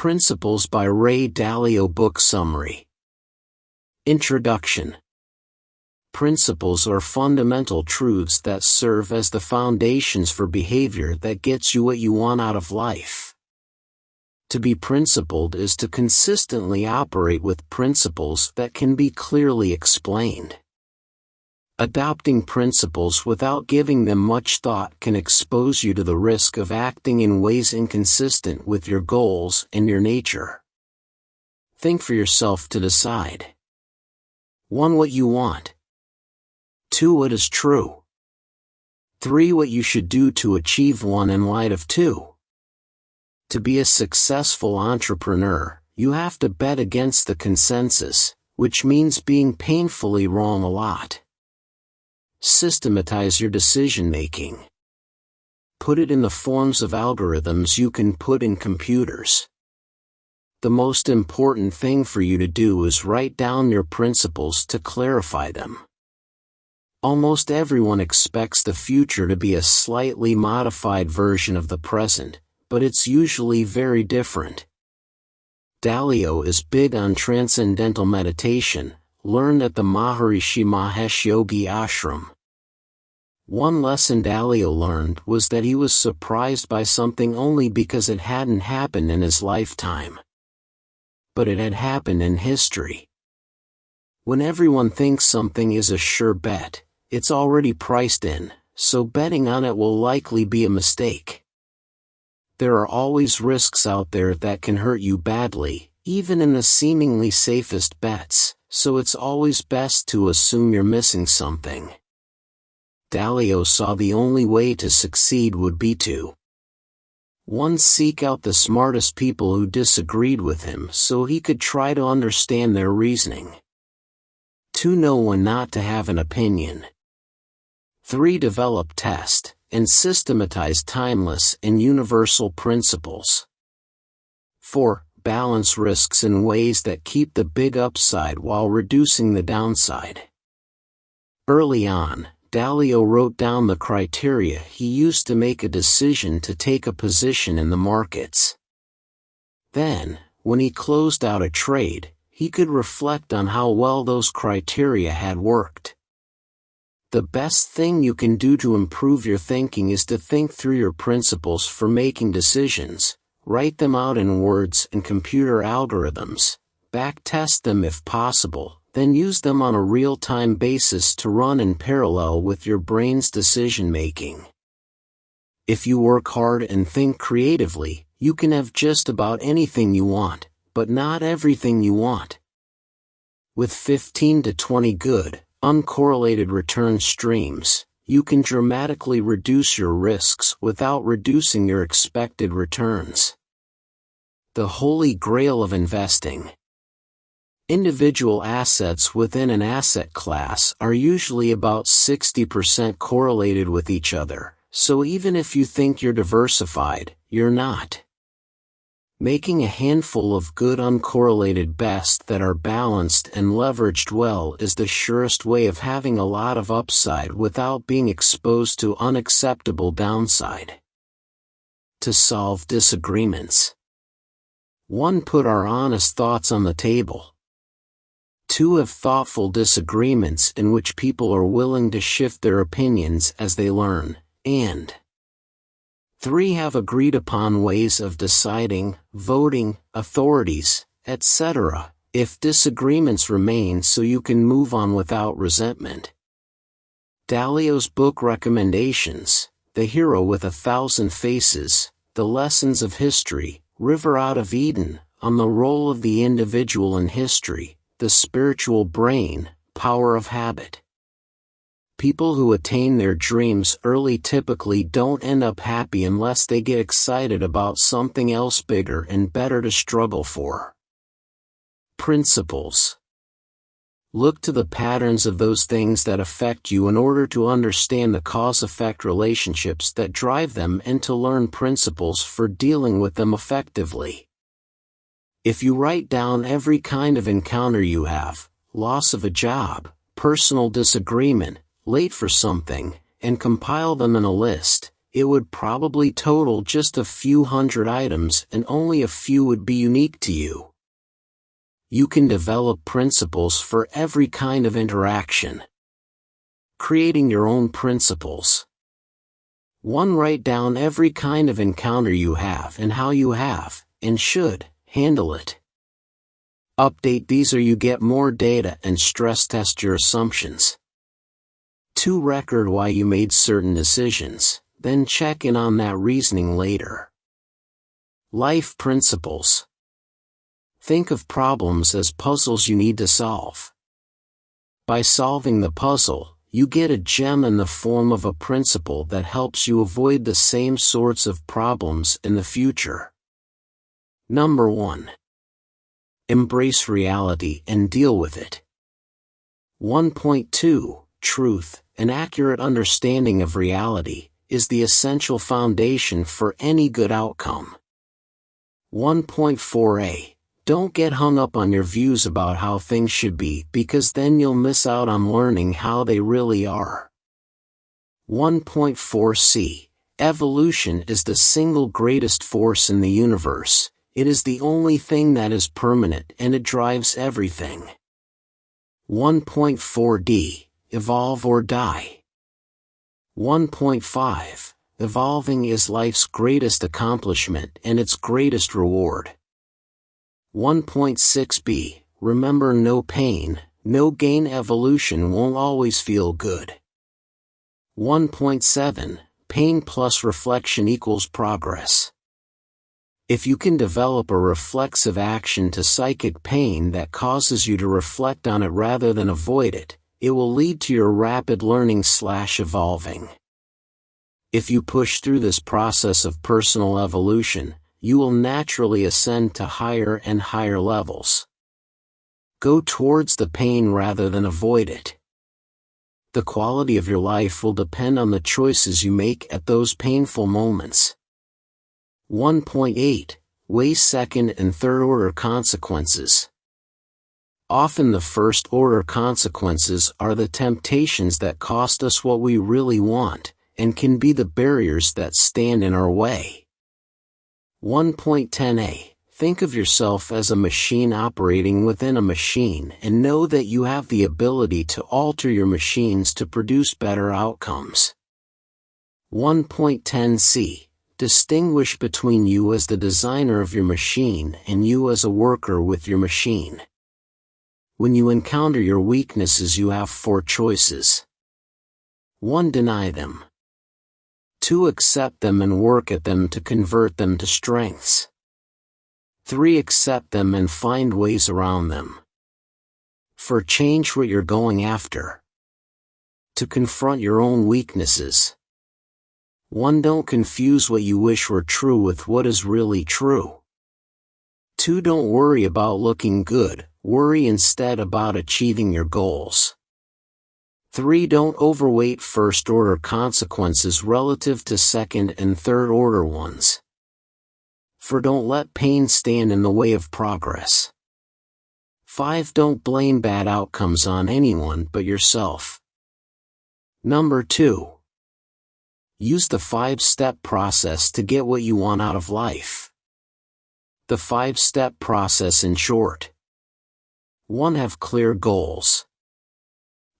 Princples by Ray Dalio Book Summary. Introduction. Principles are fundamental truths that serve as the foundations for behavior that gets you what you want out of life. To be principled is to consistently operate with principles that can be clearly explained. Adopting principles without giving them much thought can expose you to the risk of acting in ways inconsistent with your goals and your nature. Think for yourself to decide. 1. What you want. 2. What is true. 3. What you should do to achieve 1 in light of 2. To be a successful entrepreneur, you have to bet against the consensus, which means being painfully wrong a lot. Systematize your decision-making. Put it in the forms of algorithms you can put in computers. The most important thing for you to do is write down your principles to clarify them. Almost everyone expects the future to be a slightly modified version of the present, but it's usually very different. Dalio is big on transcendental meditation, learned at the Maharishi Mahesh Yogi Ashram. One lesson Dalio learned was that he was surprised by something only because it hadn't happened in his lifetime. But it had happened in history. When everyone thinks something is a sure bet, it's already priced in, so betting on it will likely be a mistake. There are always risks out there that can hurt you badly, even in the seemingly safest bets, so it's always best to assume you're missing something. Dalio saw the only way to succeed would be to 1. Seek out the smartest people who disagreed with him so he could try to understand their reasoning. 2. Know when not to have an opinion. 3. Develop, test, and systematize timeless and universal principles. 4. Balance risks in ways that keep the big upside while reducing the downside. Early on, Dalio wrote down the criteria he used to make a decision to take a position in the markets. Then, when he closed out a trade, he could reflect on how well those criteria had worked. The best thing you can do to improve your thinking is to think through your principles for making decisions. Write them out in words and computer algorithms, backtest them if possible, then use them on a real-time basis to run in parallel with your brain's decision-making. If you work hard and think creatively, you can have just about anything you want, but not everything you want. With 15 to 20 good, uncorrelated return streams, you can dramatically reduce your risks without reducing your expected returns. The holy grail of investing. Individual assets within an asset class are usually about 60% correlated with each other, so even if you think you're diversified, you're not. Making a handful of good uncorrelated bets that are balanced and leveraged well is the surest way of having a lot of upside without being exposed to unacceptable downside. To solve disagreements. 1. Put our honest thoughts on the table. 2. Have thoughtful disagreements in which people are willing to shift their opinions as they learn, and 3. Have agreed upon ways of deciding, voting, authorities, etc., if disagreements remain so you can move on without resentment. Dalio's book recommendations: The Hero with 1,000 Faces, The Lessons of History, River Out of Eden, On the Role of the Individual in History, The Spiritual Brain, Power of Habit. People who attain their dreams early typically don't end up happy unless they get excited about something else bigger and better to struggle for. Principles. Look to the patterns of those things that affect you in order to understand the cause-effect relationships that drive them and to learn principles for dealing with them effectively. If you write down every kind of encounter you have, loss of a job, personal disagreement, late for something, and compile them in a list, it would probably total just a few hundred items and only a few would be unique to you. You can develop principles for every kind of interaction. Creating your own principles. 1. Write down every kind of encounter you have and how you have, and should, handle it. Update these or you get more data and stress test your assumptions. 2. Record why you made certain decisions, then check in on that reasoning later. Life principles. Think of problems as puzzles you need to solve. By solving the puzzle, you get a gem in the form of a principle that helps you avoid the same sorts of problems in the future. Number 1. Embrace reality and deal with it. 1.2. Truth, an accurate understanding of reality, is the essential foundation for any good outcome. 1.4a. Don't get hung up on your views about how things should be because then you'll miss out on learning how they really are. 1.4c. Evolution is the single greatest force in the universe. It is the only thing that is permanent and it drives everything. 1.4d. Evolve or die. 1.5. Evolving is life's greatest accomplishment and its greatest reward. 1.6b. Remember, no pain, no gain. Evolution won't always feel good. 1.7. Pain plus reflection equals progress. If you can develop a reflexive action to psychic pain that causes you to reflect on it rather than avoid it, it will lead to your rapid learning/evolving. If you push through this process of personal evolution, you will naturally ascend to higher and higher levels. Go towards the pain rather than avoid it. The quality of your life will depend on the choices you make at those painful moments. 1.8. Weigh second and third order consequences. Often the first order consequences are the temptations that cost us what we really want, and can be the barriers that stand in our way. 1.10a. Think of yourself as a machine operating within a machine and know that you have the ability to alter your machines to produce better outcomes. 1.10c. Distinguish between you as the designer of your machine and you as a worker with your machine. When you encounter your weaknesses, you have 4 choices. 1. Deny them. 2. Accept them and work at them to convert them to strengths. 3. Accept them and find ways around them. 4. Change what you're going after. To confront your own weaknesses. 1. Don't confuse what you wish were true with what is really true. 2. Don't worry about looking good, worry instead about achieving your goals. 3. Don't overweight first-order consequences relative to second and third-order ones. 4. Don't let pain stand in the way of progress. 5. Don't blame bad outcomes on anyone but yourself. Number 2. Use the 5-step process to get what you want out of life. The 5-step process in short. 1. Have clear goals.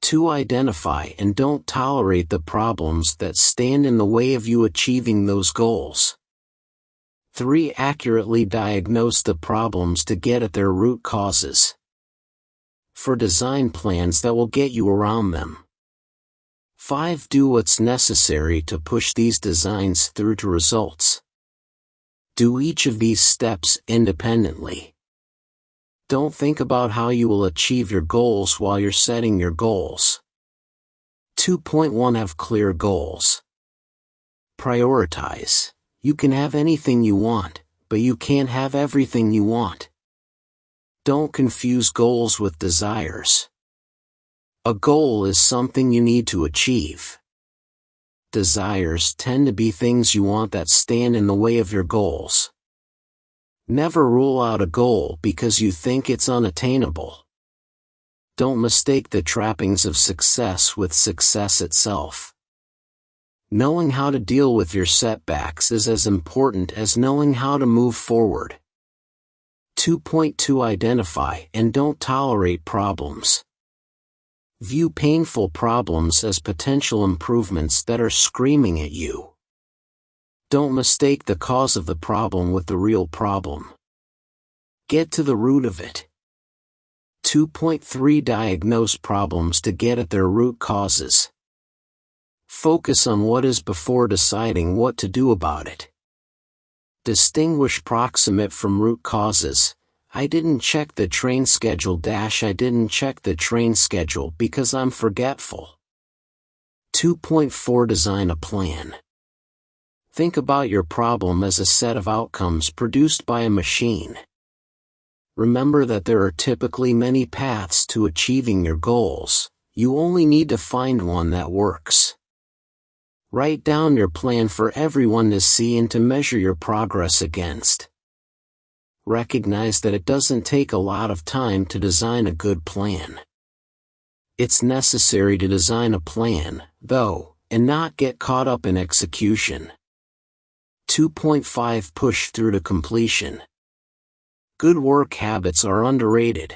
2. Identify and don't tolerate the problems that stand in the way of you achieving those goals. 3. Accurately diagnose the problems to get at their root causes. 4. Design plans that will get you around them. 5. Do what's necessary to push these designs through to results. Do each of these steps independently. Don't think about how you will achieve your goals while you're setting your goals. 2.1. Have clear goals. Prioritize. You can have anything you want, but you can't have everything you want. Don't confuse goals with desires. A goal is something you need to achieve. Desires tend to be things you want that stand in the way of your goals. Never rule out a goal because you think it's unattainable. Don't mistake the trappings of success with success itself. Knowing how to deal with your setbacks is as important as knowing how to move forward. 2.2 Identify and don't tolerate problems. View painful problems as potential improvements that are screaming at you. Don't mistake the cause of the problem with the real problem. Get to the root of it. 2.3 Diagnose problems to get at their root causes. Focus on what is before deciding what to do about it. Distinguish proximate from root causes. I didn't check the train schedule - I didn't check the train schedule because I'm forgetful. 2.4 Design a plan. Think about your problem as a set of outcomes produced by a machine. Remember that there are typically many paths to achieving your goals. You only need to find one that works. Write down your plan for everyone to see and to measure your progress against. Recognize that it doesn't take a lot of time to design a good plan. It's necessary to design a plan, though, and not get caught up in execution. 2.5 Push through to completion. Good work habits are underrated.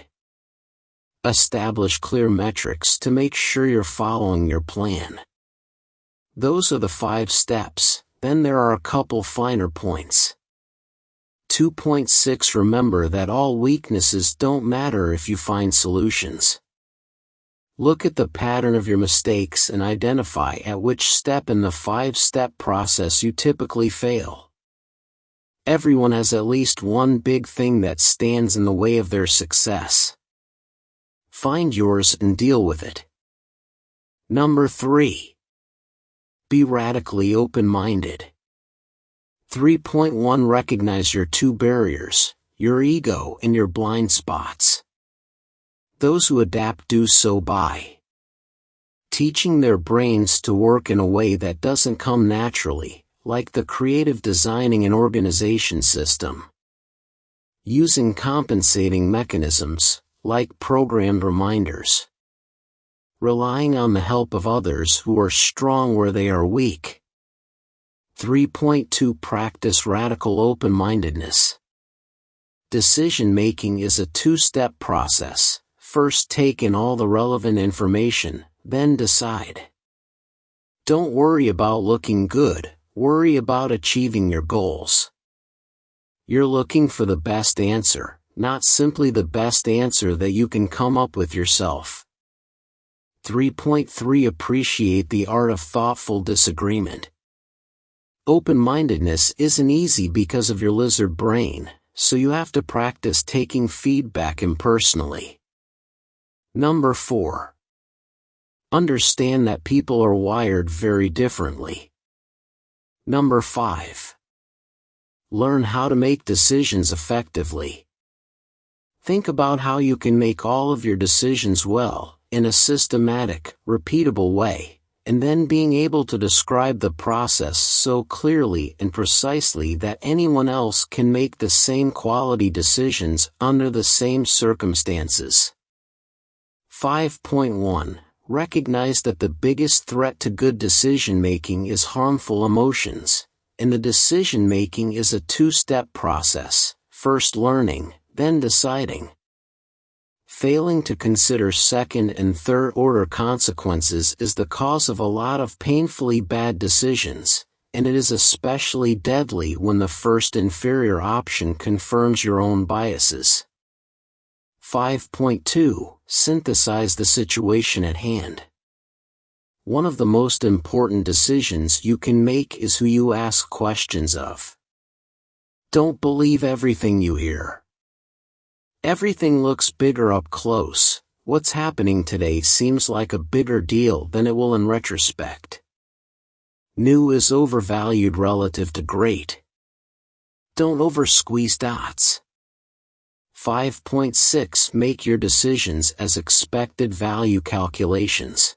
Establish clear metrics to make sure you're following your plan. Those are the 5 steps, then there are a couple finer points. 2.6 Remember that all weaknesses don't matter if you find solutions. Look at the pattern of your mistakes and identify at which step in the 5-step process you typically fail. Everyone has at least one big thing that stands in the way of their success. Find yours and deal with it. Number 3. Be radically open-minded. 3.1 Recognize your 2 barriers, your ego and your blind spots. Those who adapt do so by teaching their brains to work in a way that doesn't come naturally, like the creative designing and organization system. Using compensating mechanisms, like programmed reminders. Relying on the help of others who are strong where they are weak. 3.2 Practice radical open-mindedness. Decision-making is a 2-step process. First take in all the relevant information, then decide. Don't worry about looking good, worry about achieving your goals. You're looking for the best answer, not simply the best answer that you can come up with yourself. 3.3 Appreciate the art of thoughtful disagreement. Open-mindedness isn't easy because of your lizard brain, so you have to practice taking feedback impersonally. Number 4. Understand that people are wired very differently. Number 5. Learn how to make decisions effectively. Think about how you can make all of your decisions well, in a systematic, repeatable way, and then being able to describe the process so clearly and precisely that anyone else can make the same quality decisions under the same circumstances. 5.1 Recognize that the biggest threat to good decision-making is harmful emotions, and the decision-making is a 2-step process, first learning, then deciding. Failing to consider second and third-order consequences is the cause of a lot of painfully bad decisions, and it is especially deadly when the first inferior option confirms your own biases. 5.2 Synthesize the situation at hand. One of the most important decisions you can make is who you ask questions of. Don't believe everything you hear. Everything looks bigger up close. What's happening today seems like a bigger deal than it will in retrospect. New is overvalued relative to great. Don't over-squeeze dots. 5.6 Make your decisions as expected value calculations.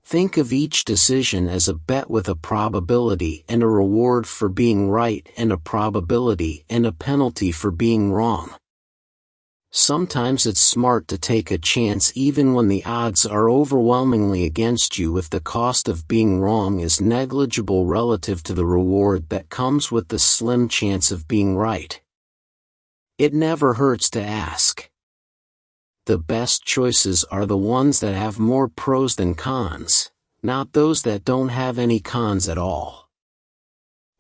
Think of each decision as a bet with a probability and a reward for being right and a probability and a penalty for being wrong. Sometimes it's smart to take a chance even when the odds are overwhelmingly against you if the cost of being wrong is negligible relative to the reward that comes with the slim chance of being right. It never hurts to ask. The best choices are the ones that have more pros than cons, not those that don't have any cons at all.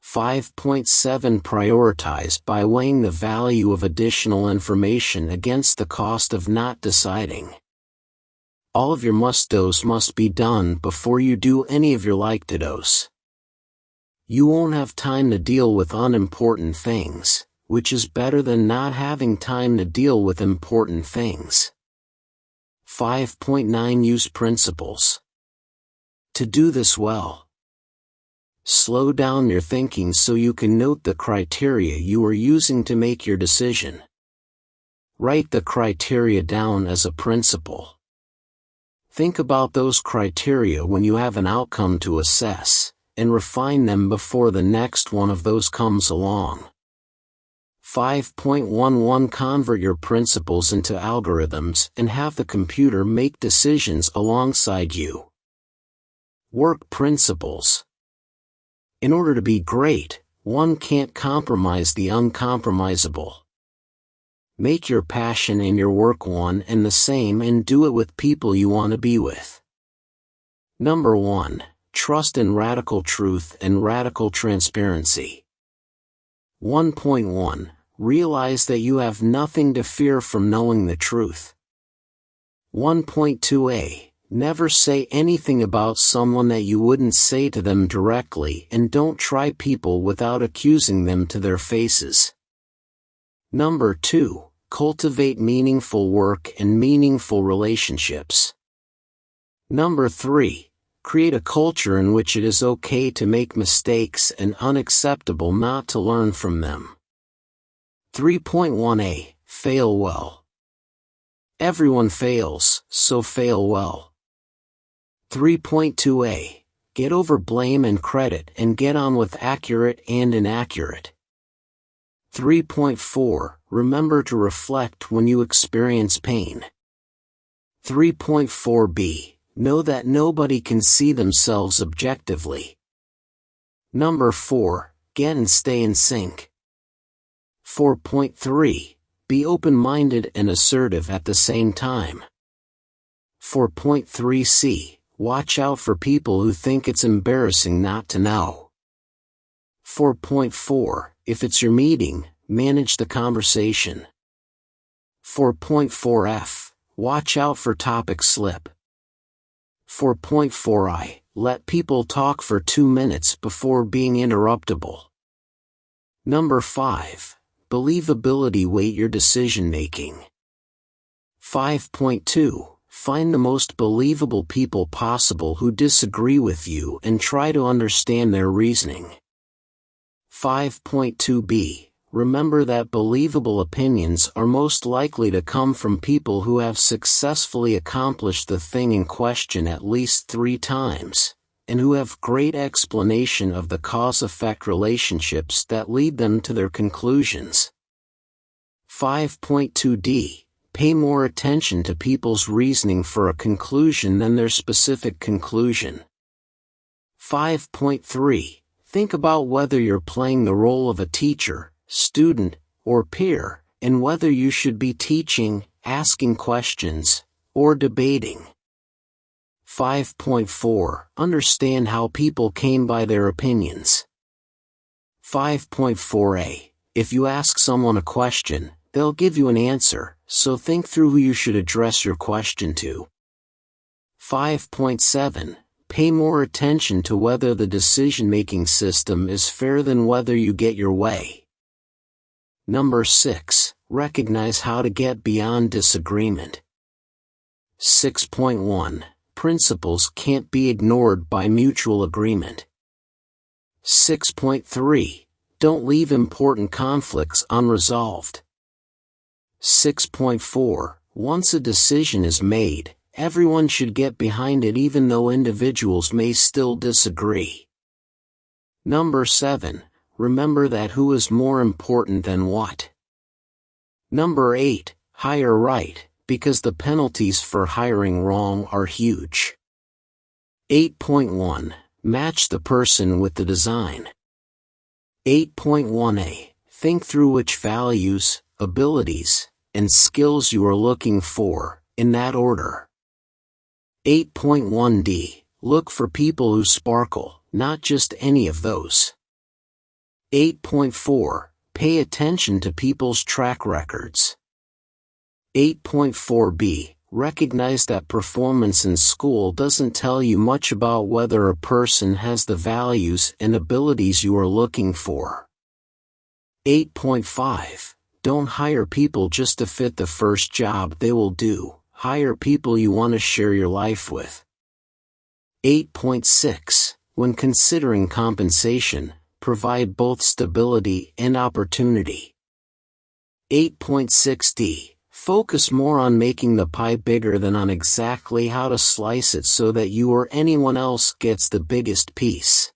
5.7 Prioritize by weighing the value of additional information against the cost of not deciding. All of your must-dos must be done before you do any of your like-to-dos. You won't have time to deal with unimportant things, which is better than not having time to deal with important things. 5.9 Use Princples. To do this well, slow down your thinking so you can note the criteria you are using to make your decision. Write the criteria down as a principle. Think about those criteria when you have an outcome to assess, and refine them before the next one of those comes along. 5.11 Convert your principles into algorithms and have the computer make decisions alongside you. Work principles. In order to be great, one can't compromise the uncompromisable. Make your passion and your work one and the same and do it with people you want to be with. Number 1. Trust in radical truth and radical transparency. 1.1. Realize that you have nothing to fear from knowing the truth. 1.2a. Never say anything about someone that you wouldn't say to them directly, and don't try people without accusing them to their faces. Number 2. Cultivate meaningful work and meaningful relationships. Number 3. Create a culture in which it is okay to make mistakes and unacceptable not to learn from them. 3.1a. Fail well. Everyone fails, so fail well. 3.2a. Get over blame and credit and get on with accurate and inaccurate. 3.4. Remember to reflect when you experience pain. 3.4b. Know that nobody can see themselves objectively. Number 4. Get and stay in sync. 4.3. Be open-minded and assertive at the same time. 4.3c. Watch out for people who think it's embarrassing not to know. 4.4. If it's your meeting, manage the conversation. 4.4f. Watch out for topic slip. 4.4i. Let people talk for 2 minutes before being interruptible. Number 5. Believability. Weight your decision-making. 5.2. Find the most believable people possible who disagree with you and try to understand their reasoning. 5.2b. Remember that believable opinions are most likely to come from people who have successfully accomplished the thing in question at least 3 times, and who have great explanation of the cause-effect relationships that lead them to their conclusions. 5.2d. Pay more attention to people's reasoning for a conclusion than their specific conclusion. 5.3. Think about whether you're playing the role of a teacher, student, or peer, and whether you should be teaching, asking questions, or debating. 5.4. Understand how people came by their opinions. 5.4a. If you ask someone a question, they'll give you an answer, so think through who you should address your question to. 5.7. Pay more attention to whether the decision-making system is fair than whether you get your way. Number 6. Recognize how to get beyond disagreement. 6.1. Principles can't be ignored by mutual agreement. 6.3. Don't leave important conflicts unresolved. 6.4. Once a decision is made, everyone should get behind it even though individuals may still disagree. Number 7. Remember that who is more important than what. Number 8. hire right, because the penalties for hiring wrong are huge. 8.1. Match the person with the design. 8.1a. Think through which values, abilities, and skills you are looking for, in that order. 8.1d. Look for people who sparkle, not just any of those. 8.4. Pay attention to people's track records. 8.4b. Recognize that performance in school doesn't tell you much about whether a person has the values and abilities you are looking for. 8.5. Don't hire people just to fit the first job they will do. Hire people you want to share your life with. 8.6. When considering compensation, provide both stability and opportunity. 8.6d. Focus more on making the pie bigger than on exactly how to slice it so that you or anyone else gets the biggest piece.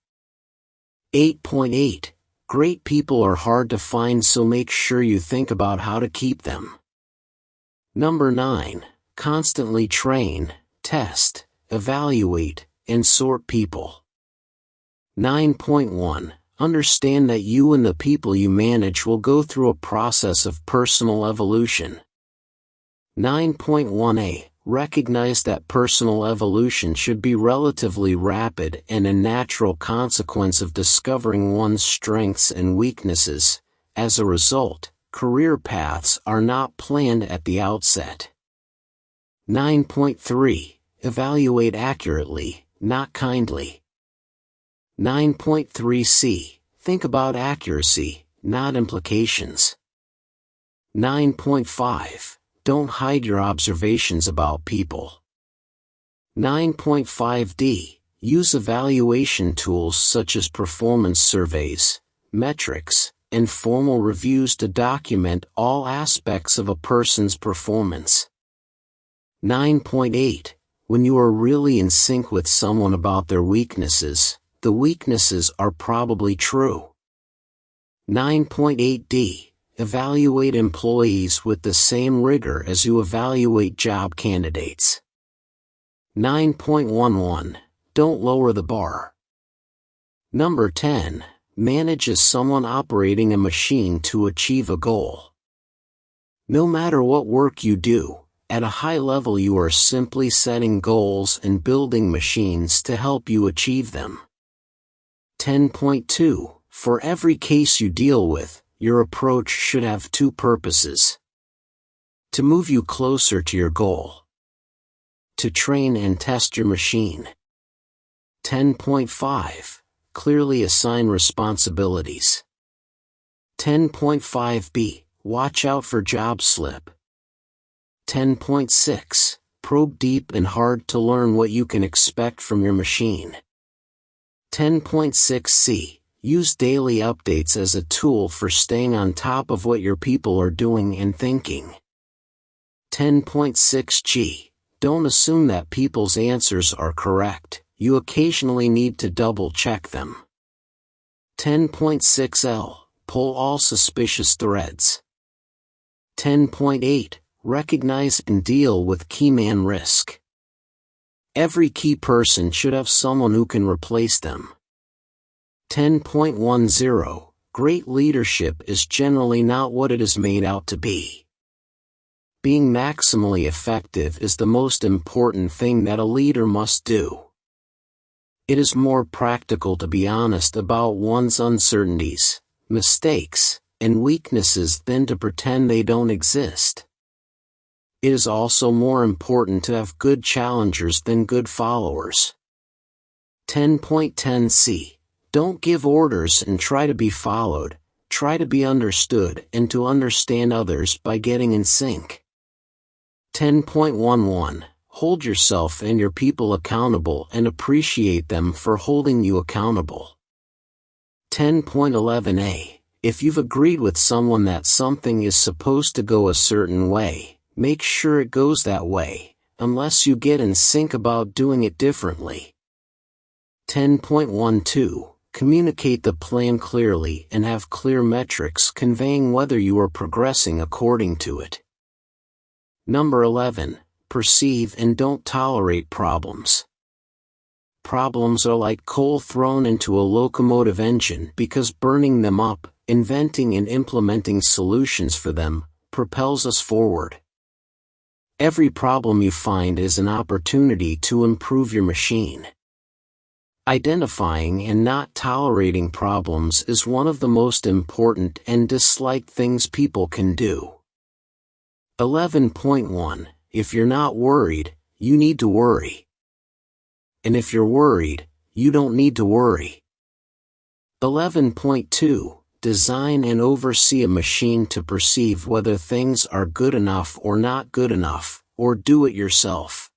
8.8. Great people are hard to find, so make sure you think about how to keep them. Number 9. Constantly train, test, evaluate, and sort people. 9.1. Understand that you and the people you manage will go through a process of personal evolution. 9.1a. Recognize that personal evolution should be relatively rapid and a natural consequence of discovering one's strengths and weaknesses. As a result, career paths are not planned at the outset. 9.3. Evaluate accurately, not kindly. 9.3c. Think about accuracy, not implications. 9.5. Don't hide your observations about people. 9.5d. Use evaluation tools such as performance surveys, metrics, and formal reviews to document all aspects of a person's performance. 9.8. When you are really in sync with someone about their weaknesses, the weaknesses are probably true. 9.8d. Evaluate employees with the same rigor as you evaluate job candidates. 9.11. Don't lower the bar. Number 10. Manage as someone operating a machine to achieve a goal. No matter what work you do, at a high level you are simply setting goals and building machines to help you achieve them. 10.2. For every case you deal with, your approach should have two purposes. To move you closer to your goal. To train and test your machine. 10.5. Clearly assign responsibilities. 10.5b. Watch out for job slip. 10.6. Probe deep and hard to learn what you can expect from your machine. 10.6c. Use daily updates as a tool for staying on top of what your people are doing and thinking. 10.6g. Don't assume that people's answers are correct. You occasionally need to double-check them. 10.6l. Pull all suspicious threads. 10.8. Recognize and deal with key man risk. Every key person should have someone who can replace them. 10.10. Great leadership is generally not what it is made out to be. Being maximally effective is the most important thing that a leader must do. It is more practical to be honest about one's uncertainties, mistakes, and weaknesses than to pretend they don't exist. It is also more important to have good challengers than good followers. 10.10c. Don't give orders and try to be followed. Try to be understood and to understand others by getting in sync. 10.11. Hold yourself and your people accountable and appreciate them for holding you accountable. 10.11a. If you've agreed with someone that something is supposed to go a certain way, make sure it goes that way, unless you get in sync about doing it differently. 10.12. Communicate the plan clearly and have clear metrics conveying whether you are progressing according to it. Number 11. Perceive and don't tolerate problems. Problems are like coal thrown into a locomotive engine because burning them up, inventing and implementing solutions for them, propels us forward. Every problem you find is an opportunity to improve your machine. Identifying and not tolerating problems is one of the most important and disliked things people can do. 11.1. If you're not worried, you need to worry. And if you're worried, you don't need to worry. 11.2. Design and oversee a machine to perceive whether things are good enough or not good enough, or do it yourself.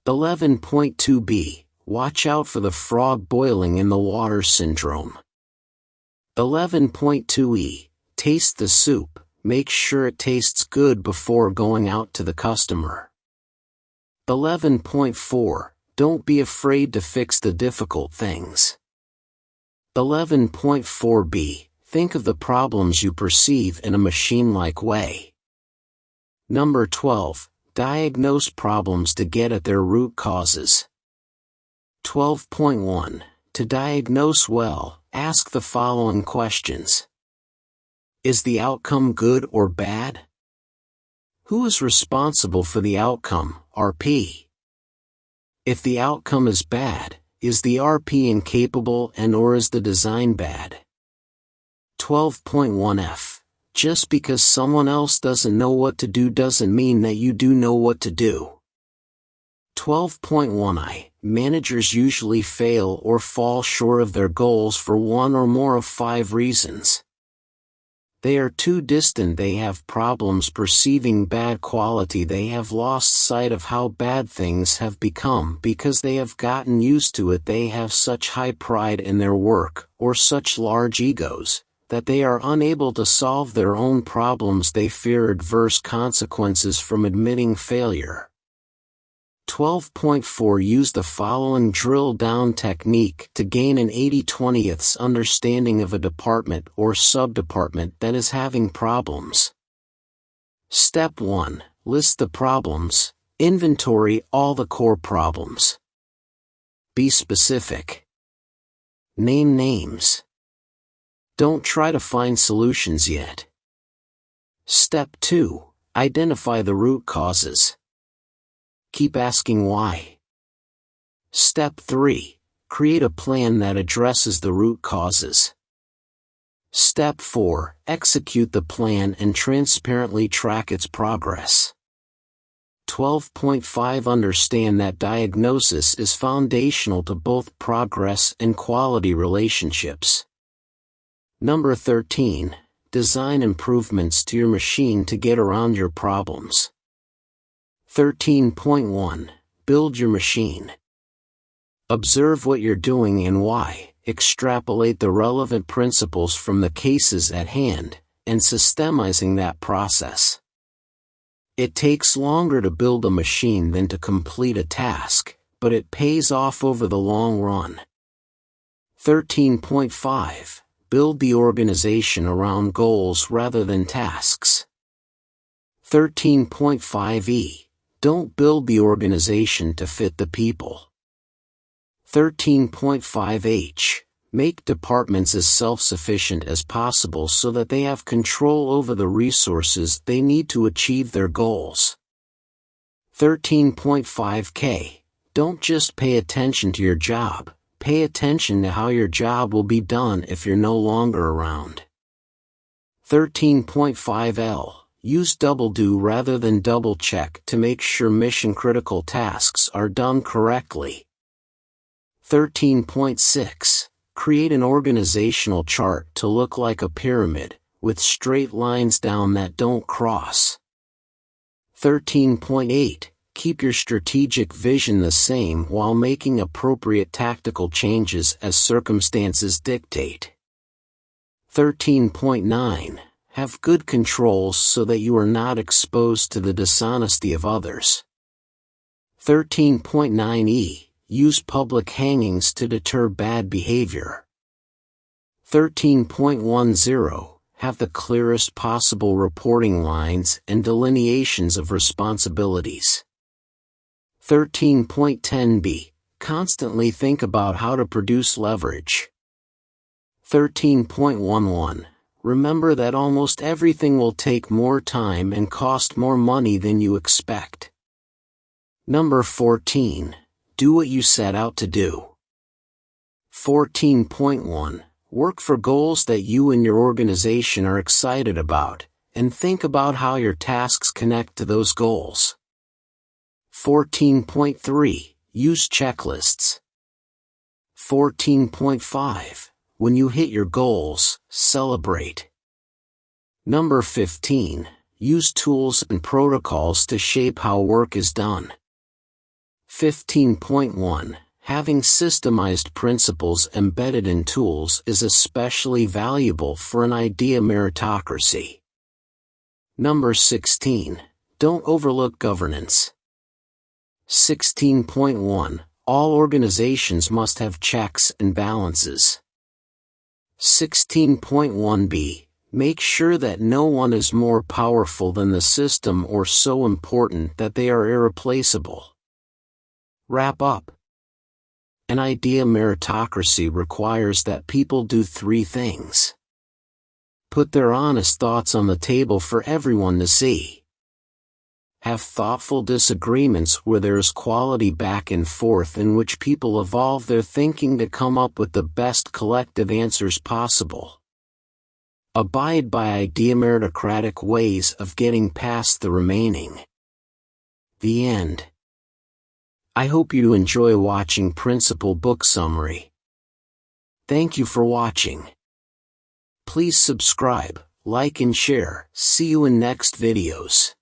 11.2b. Watch out for the frog boiling in the water syndrome. 11.2e. Taste the soup, make sure it tastes good before going out to the customer. 11.4. Don't be afraid to fix the difficult things. 11.4b. Think of the problems you perceive in a machine-like way. Number 12. Diagnose problems to get at their root causes. 12.1. To diagnose well, ask the following questions. Is the outcome good or bad? Who is responsible for the outcome, RP? If the outcome is bad, is the RP incapable and/or is the design bad? 12.1f. Just because someone else doesn't know what to do doesn't mean that you do know what to do. 12.1i. Managers usually fail or fall short of their goals for one or more of 5 reasons. They are too distant, they have problems perceiving bad quality, they have lost sight of how bad things have become because they have gotten used to it, they have such high pride in their work, or such large egos, that they are unable to solve their own problems, they fear adverse consequences from admitting failure. 12.4 Use the following drill-down technique to gain an 80/20ths understanding of a department or subdepartment that is having problems. Step 1. List the problems. Inventory all the core problems. Be specific. Name names. Don't try to find solutions yet. Step 2. Identify the root causes. Keep asking why. Step 3. Create a plan that addresses the root causes. Step 4. Execute the plan and transparently track its progress. 12.5 Understand that diagnosis is foundational to both progress and quality relationships. Number 13. Design improvements to your machine to get around your problems. 13.1. Build your machine. Observe what you're doing and why, extrapolate the relevant principles from the cases at hand, and systemizing that process. It takes longer to build a machine than to complete a task, but it pays off over the long run. 13.5. Build the organization around goals rather than tasks. 13.5e. Don't build the organization to fit the people. 13.5h. Make departments as self-sufficient as possible so that they have control over the resources they need to achieve their goals. 13.5k. Don't just pay attention to your job, pay attention to how your job will be done if you're no longer around. 13.5l. Use double do rather than double check to make sure mission-critical tasks are done correctly. 13.6. Create an organizational chart to look like a pyramid, with straight lines down that don't cross. 13.8. Keep your strategic vision the same while making appropriate tactical changes as circumstances dictate. 13.9. Have good controls so that you are not exposed to the dishonesty of others. 13.9e. Use public hangings to deter bad behavior. 13.10. have the clearest possible reporting lines and delineations of responsibilities. 13.10b. Constantly think about how to produce leverage. 13.11. Remember that almost everything will take more time and cost more money than you expect. Number 14. Do what you set out to do. 14.1. Work for goals that you and your organization are excited about, and think about how your tasks connect to those goals. 14.3. Use checklists. 14.5. When you hit your goals, celebrate. Number 15. Use tools and protocols to shape how work is done. 15.1. Having systemized principles embedded in tools is especially valuable for an idea meritocracy. Number 16. Don't overlook governance. 16.1. All organizations must have checks and balances. 16.1b. Make sure that no one is more powerful than the system or so important that they are irreplaceable. Wrap up. An idea meritocracy requires that people do 3 things. Put their honest thoughts on the table for everyone to see. Have thoughtful disagreements where there is quality back and forth in which people evolve their thinking to come up with the best collective answers possible. Abide by idea meritocratic ways of getting past the remaining. The end. I hope you enjoy watching Principle Book Summary. Thank you for watching. Please subscribe, like and share. See you in next videos.